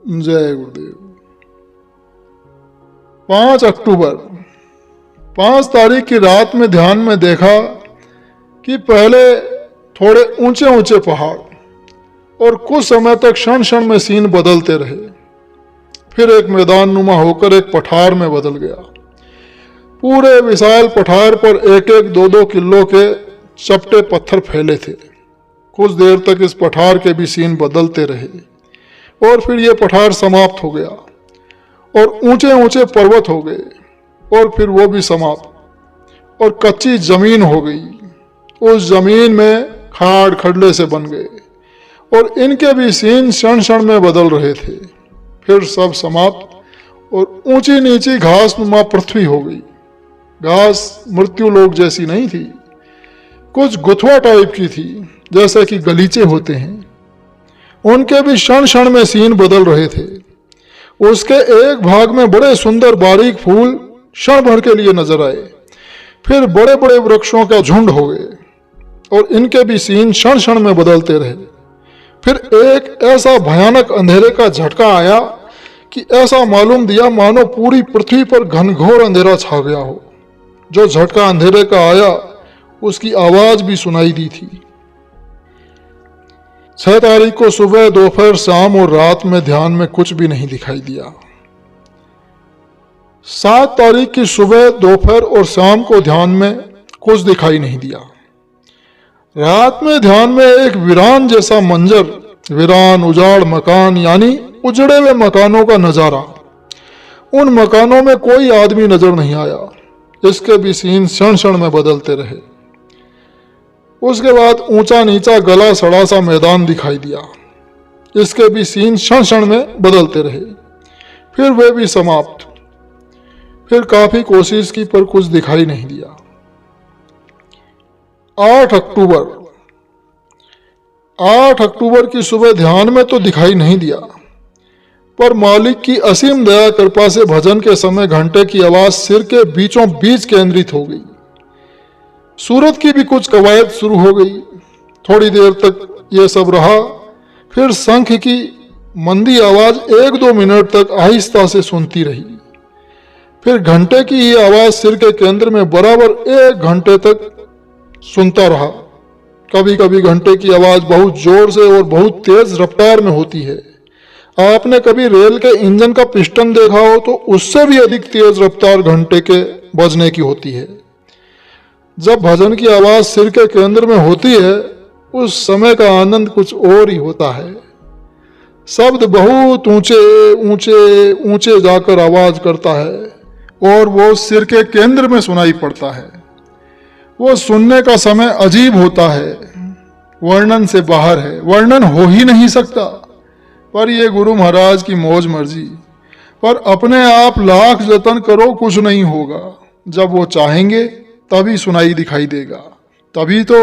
जय गुरुदेव। 5 अक्टूबर, 5 तारीख की रात में ध्यान में देखा कि पहले थोड़े ऊंचे ऊंचे पहाड़ और कुछ समय तक क्षण क्षण में सीन बदलते रहे। फिर एक मैदान नुमा होकर एक पठार में बदल गया। पूरे विशाल पठार पर एक एक 2-2 किलो के चपटे पत्थर फैले थे। कुछ देर तक इस पठार के भी सीन बदलते रहे और फिर ये पठार समाप्त हो गया और ऊंचे ऊंचे पर्वत हो गए और फिर वो भी समाप्त और कच्ची जमीन हो गई। उस जमीन में खाड़ खडले से बन गए और इनके भी सीन क्षण क्षण में बदल रहे थे। फिर सब समाप्त और ऊंची नीची घास नुमा पृथ्वी हो गई। घास मृत्यु लोक जैसी नहीं थी, कुछ गुथवा टाइप की थी, जैसे कि गलीचे होते हैं। उनके भी क्षण क्षण में सीन बदल रहे थे। उसके एक भाग में बड़े सुंदर बारीक फूल क्षण भर के लिए नजर आए। फिर बड़े बड़े वृक्षों का झुंड हो गए और इनके भी सीन क्षण क्षण में बदलते रहे। फिर एक ऐसा भयानक अंधेरे का झटका आया कि ऐसा मालूम दिया मानो पूरी पृथ्वी पर घनघोर अंधेरा छा गया हो। जो झटका अंधेरे का आया उसकी आवाज भी सुनाई दी थी। 6 तारीख को सुबह, दोपहर, शाम और रात में ध्यान में कुछ भी नहीं दिखाई दिया। 7 तारीख की सुबह, दोपहर और शाम को ध्यान में कुछ दिखाई नहीं दिया। रात में ध्यान में एक वीरान जैसा मंजर, वीरान उजाड़ मकान यानी उजड़े हुए मकानों का नजारा। उन मकानों में कोई आदमी नजर नहीं आया। इसके भी सीन क्षण क्षण में बदलते रहे। उसके बाद ऊंचा नीचा गला सड़ा सा मैदान दिखाई दिया। इसके भी सीन क्षण क्षण में बदलते रहे। फिर वे भी समाप्त। फिर काफी कोशिश की पर कुछ दिखाई नहीं दिया। 8 अक्टूबर, 8 अक्टूबर की सुबह ध्यान में तो दिखाई नहीं दिया, पर मालिक की असीम दया कृपा से भजन के समय घंटे की आवाज सिर के बीचों बीच केंद्रित हो गई। सूरत की भी कुछ कवायद शुरू हो गई। थोड़ी देर तक ये सब रहा। फिर शंख की मंदी आवाज 1-2 मिनट तक आहिस्ता से सुनती रही। फिर घंटे की ये आवाज सिर के केंद्र में बराबर 1 घंटे तक सुनता रहा। कभी कभी घंटे की आवाज बहुत जोर से और बहुत तेज रफ्तार में होती है। आपने कभी रेल के इंजन का पिस्टन देखा हो तो उससे भी अधिक तेज रफ्तार घंटे के बजने की होती है। जब भजन की आवाज सिर के केंद्र में होती है उस समय का आनंद कुछ और ही होता है। शब्द बहुत ऊंचे ऊंचे ऊंचे जाकर आवाज करता है और वो सिर के केंद्र में सुनाई पड़ता है। वो सुनने का समय अजीब होता है, वर्णन से बाहर है, वर्णन हो ही नहीं सकता। पर ये गुरु महाराज की मौज मर्जी। पर अपने आप लाख जतन करो कुछ नहीं होगा। जब वो चाहेंगे तभी सुनाई दिखाई देगा। तभी तो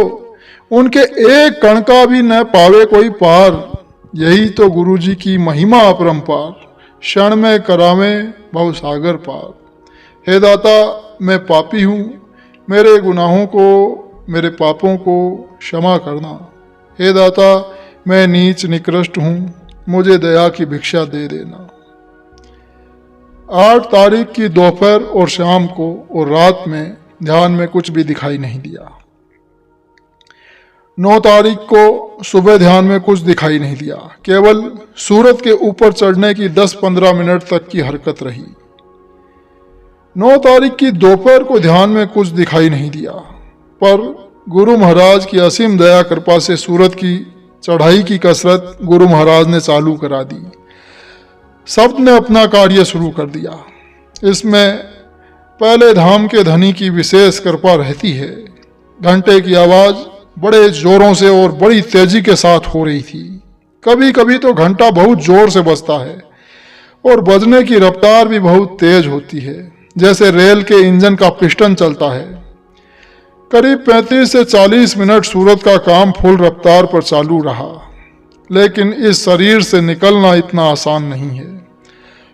उनके एक कण का भी न पावे कोई पार। यही तो गुरु जी की महिमा अपरंपार। क्षण में करावे भव सागर पार। हे दाता, मैं पापी हूँ, मेरे गुनाहों को, मेरे पापों को क्षमा करना। हे दाता, मैं नीच निकृष्ट हूँ, मुझे दया की भिक्षा दे देना। 8 तारीख की दोपहर और शाम को और रात में ध्यान में कुछ भी दिखाई नहीं दिया। 9 तारीख को सुबह ध्यान में कुछ दिखाई नहीं दिया। केवल सूरत के ऊपर चढ़ने की 10-15 मिनट तक की हरकत रही। 9 तारीख की दोपहर को ध्यान में कुछ दिखाई नहीं दिया, पर गुरु महाराज की असीम दया कृपा से सूरत की चढ़ाई की कसरत गुरु महाराज ने चालू करा दी। सबने अपना कार्य शुरू कर दिया। इसमें पहले धाम के धनी की विशेष कृपा रहती है। घंटे की आवाज बड़े जोरों से और बड़ी तेजी के साथ हो रही थी। कभी कभी तो घंटा बहुत जोर से बजता है और बजने की रफ्तार भी बहुत तेज होती है, जैसे रेल के इंजन का पिस्टन चलता है। करीब 35 से 40 मिनट सूरत का काम फुल रफ्तार पर चालू रहा। लेकिन इस शरीर से निकलना इतना आसान नहीं है,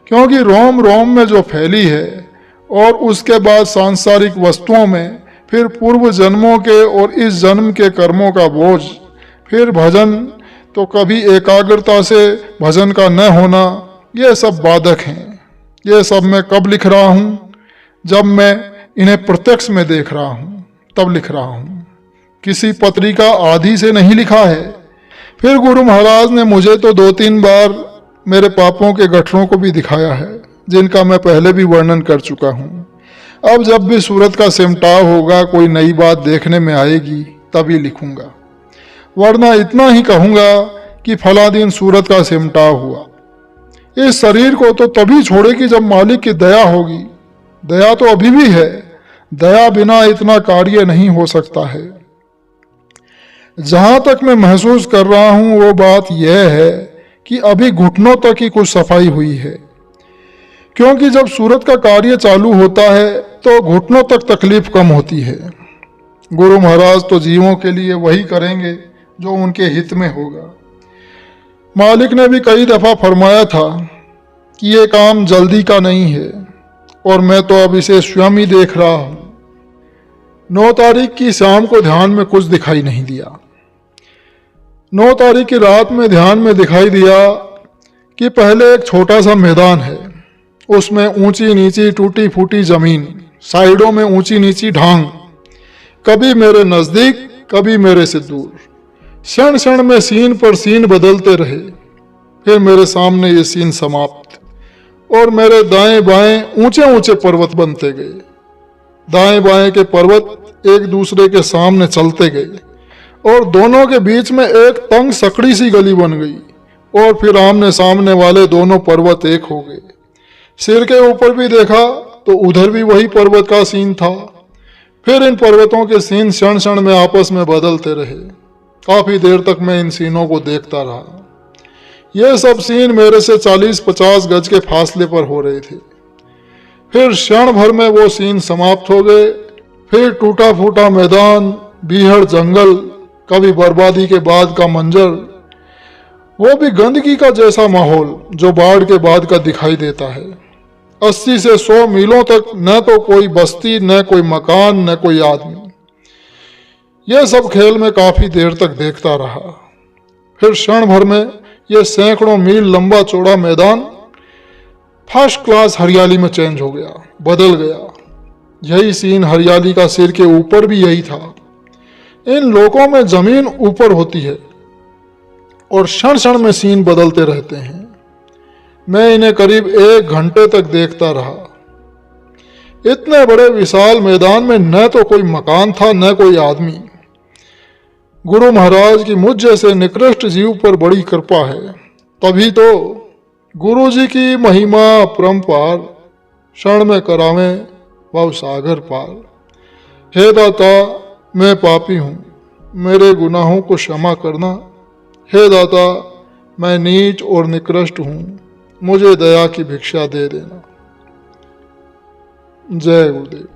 क्योंकि रोम रोम में जो फैली है और उसके बाद सांसारिक वस्तुओं में, फिर पूर्व जन्मों के और इस जन्म के कर्मों का बोझ, फिर भजन तो कभी एकाग्रता से भजन का न होना, ये सब बाधक हैं। ये सब मैं कब लिख रहा हूँ? जब मैं इन्हें प्रत्यक्ष में देख रहा हूँ तब लिख रहा हूँ। किसी पत्रिका आदि से नहीं लिखा है। फिर गुरु महाराज ने मुझे तो 2-3 बार मेरे पापों के गठरों को भी दिखाया है, जिनका मैं पहले भी वर्णन कर चुका हूँ। अब जब भी सूरत का सिमटाव होगा, कोई नई बात देखने में आएगी, तभी लिखूंगा, वरना इतना ही कहूँगा कि फला दिन सूरत का सिमटाव हुआ। इस शरीर को तो तभी छोड़ेगी जब मालिक की दया होगी। दया तो अभी भी है, दया बिना इतना कार्य नहीं हो सकता है। जहां तक मैं महसूस कर रहा हूं वो बात यह है कि अभी घुटनों तक ही कुछ सफाई हुई है, क्योंकि जब सूरत का कार्य चालू होता है तो घुटनों तक तकलीफ कम होती है। गुरु महाराज तो जीवों के लिए वही करेंगे जो उनके हित में होगा। मालिक ने भी कई दफा फरमाया था कि ये काम जल्दी का नहीं है, और मैं तो अब इसे स्वयं ही देख रहा हूं। 9 तारीख की शाम को ध्यान में कुछ दिखाई नहीं दिया। 9 तारीख की रात में ध्यान में दिखाई दिया कि पहले एक छोटा सा मैदान है, उसमें ऊंची नीची टूटी फूटी जमीन, साइडों में ऊंची नीची ढांग, कभी मेरे नजदीक कभी मेरे से दूर। क्षण क्षण में सीन पर सीन बदलते रहे। फिर मेरे सामने ये सीन समाप्त, और मेरे दाएं बाएं ऊंचे ऊंचे पर्वत बनते गए। दाएं बाएं के पर्वत एक दूसरे के सामने चलते गए, और दोनों के बीच में एक तंग सकड़ी सी गली बन गई, और फिर आमने सामने वाले दोनों पर्वत एक हो गए। सिर के ऊपर भी देखा तो उधर भी वही पर्वत का सीन था। फिर इन पर्वतों के सीन क्षण क्षण में आपस में बदलते रहे। काफी देर तक मैं इन सीनों को देखता रहा। ये सब सीन मेरे से 40-50 गज के फासले पर हो रहे थे। फिर क्षण भर में वो सीन समाप्त हो गए। फिर टूटा फूटा मैदान, बीहड़ जंगल, कभी बर्बादी के बाद का मंजर, वो भी गंदगी का जैसा माहौल जो बाढ़ के बाद का दिखाई देता है। 80 से 100 मीलों तक न तो कोई बस्ती, न कोई मकान, न कोई आदमी। यह सब खेल में काफी देर तक देखता रहा। फिर क्षण भर में यह सैकड़ों मील लंबा चौड़ा मैदान फर्स्ट क्लास हरियाली में चेंज हो गया, बदल गया। यही सीन हरियाली का सिर के ऊपर भी यही था। इन लोगों में जमीन ऊपर होती है और क्षण क्षण में सीन बदलते रहते हैं। मैं इन्हें करीब 1 घंटे तक देखता रहा। इतने बड़े विशाल मैदान में न तो कोई मकान था, न कोई आदमी। गुरु महाराज की मुझ जैसे निकृष्ट जीव पर बड़ी कृपा है। तभी तो गुरु जी की महिमा परम्पार, क्षण में करावें भव सागर पार। हे दाता, मैं पापी हूँ, मेरे गुनाहों को क्षमा करना। हे दाता, मैं नीच और निकृष्ट हूँ, मुझे दया की भिक्षा दे देना। जय गुरुदेव।